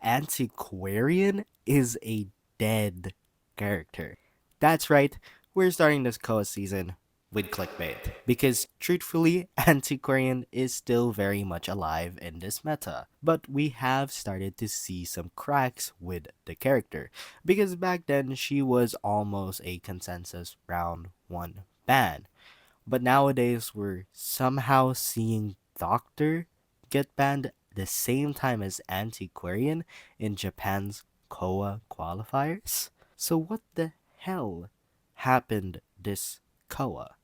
Antiquarian is a dead character. That's right, we're starting this Koa season with clickbait. Because truthfully, Antiquarian is still very much alive in this meta. But we have started to see some cracks with the character. Because back then, she was almost a consensus round 1 ban. But nowadays, we're somehow seeing Doctor get banned the same time as Antiquarian in Japan's Koa qualifiers. So, what the hell happened this Koa?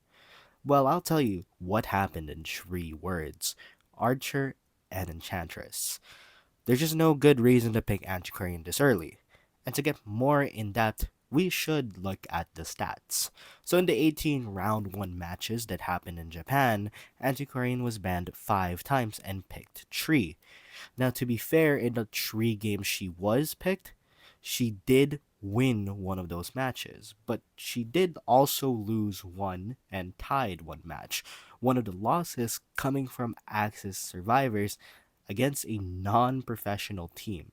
Well, I'll tell you what happened in 3 words: Archer and Enchantress. There's just no good reason to pick Antiquarian this early. And to get more in depth, we should look at the stats. So in the 18 round 1 matches that happened in Japan, Antiquarian was banned 5 times and picked 3. Now to be fair, in the 3 games she was picked, she did win one of those matches, but she did also lose one and tied one match. One of the losses coming from Axis survivors against a non-professional team.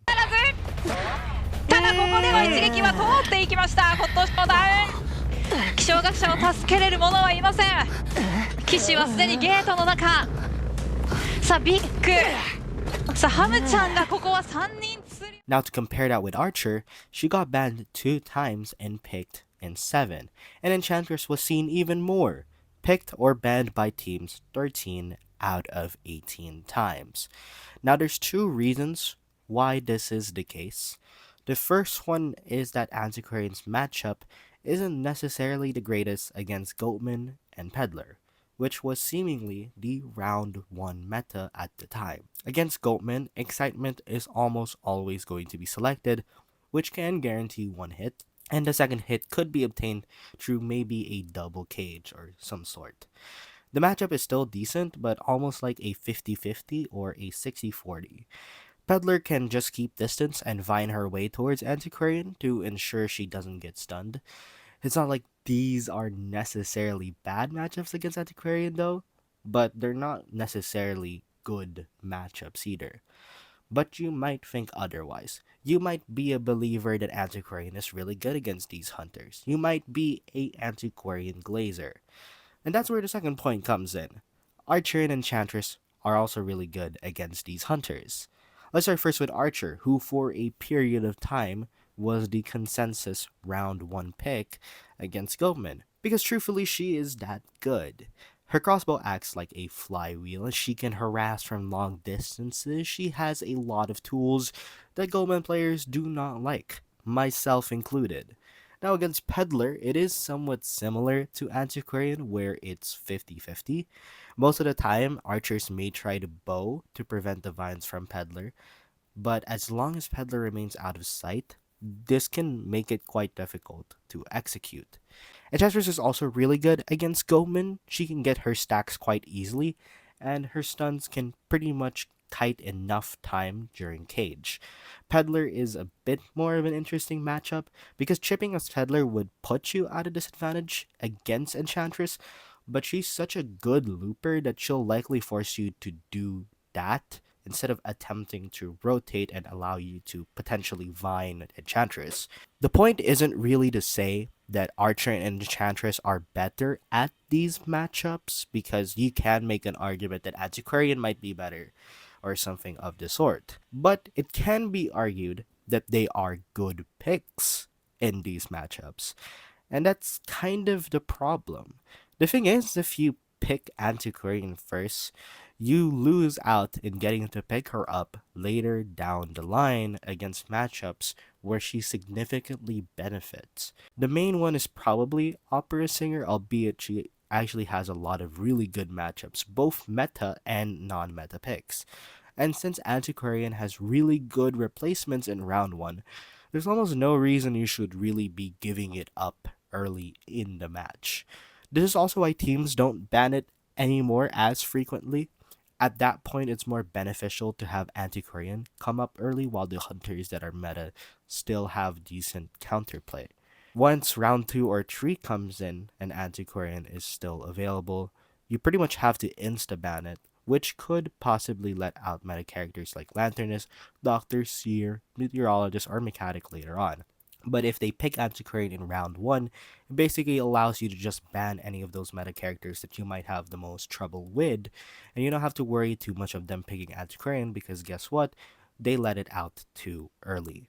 ただここでの一撃は通っていきました。ホットショーダウン。気象学者を助けれる者はいません。騎士はすでにゲートの中。さあビッグ。さあハムちゃんがここは3人釣り。Now to compare that with Archer, she got banned 2 times and picked in 7. And Enchantress was seen even more, picked or banned by teams 13 out of 18 times. Now there's 2 reasons why this is the case. The first one is that Antiquarian's matchup isn't necessarily the greatest against Goatman and Peddler, which was seemingly the round 1 meta at the time. Against Goatman, Excitement is almost always going to be selected, which can guarantee 1 hit, and the second hit could be obtained through maybe a double cage or some sort. The matchup is still decent, but almost like a 50-50 or a 60-40. Peddler can just keep distance and vine her way towards Antiquarian to ensure she doesn't get stunned. It's not like these are necessarily bad matchups against Antiquarian though, but they're not necessarily good matchups either. But you might think otherwise. You might be a believer that Antiquarian is really good against these hunters. You might be a Antiquarian glazer. And that's where the second point comes in. Archer and Enchantress are also really good against these hunters. Let's start first with Archer, who for a period of time was the consensus round 1 pick against Goldman, because truthfully she is that good. Her crossbow acts like a flywheel and she can harass from long distances. She has a lot of tools that Goldman players do not like, myself included. Now against Peddler, it is somewhat similar to Antiquarian where it's 50-50. Most of the time, archers may try to bow to prevent the vines from Peddler, but as long as Peddler remains out of sight, this can make it quite difficult to execute. Enchantress is also really good against Goatman. She can get her stacks quite easily, and her stuns can pretty much kite enough time during cage. Peddler is a bit more of an interesting matchup because chipping as Peddler would put you at a disadvantage against Enchantress, but she's such a good looper that she'll likely force you to do that instead of attempting to rotate and allow you to potentially vine Enchantress. The point isn't really to say that Archer and Enchantress are better at these matchups, because you can make an argument that Antiquarian might be better or something of the sort. But it can be argued that they are good picks in these matchups. And that's kind of the problem. The thing is, if you pick Antiquarian first, you lose out in getting to pick her up later down the line against matchups where she significantly benefits. The main one is probably Opera Singer, albeit she actually has a lot of really good matchups, both meta and non-meta picks. And since Antiquarian has really good replacements in round 1, there's almost no reason you should really be giving it up early in the match. This is also why teams don't ban it anymore as frequently. At that point, it's more beneficial to have Antiquarian come up early while the hunters that are meta still have decent counterplay. Once round 2 or 3 comes in and Antiquarian is still available, you pretty much have to insta-ban it which could possibly let out meta characters like Lanternus, Doctor, Seer, Meteorologist, or Mechanic later on. But if they pick Antiquarian in round 1, it basically allows you to just ban any of those meta characters that you might have the most trouble with, and you don't have to worry too much of them picking Antiquarian because guess what? They let it out too early.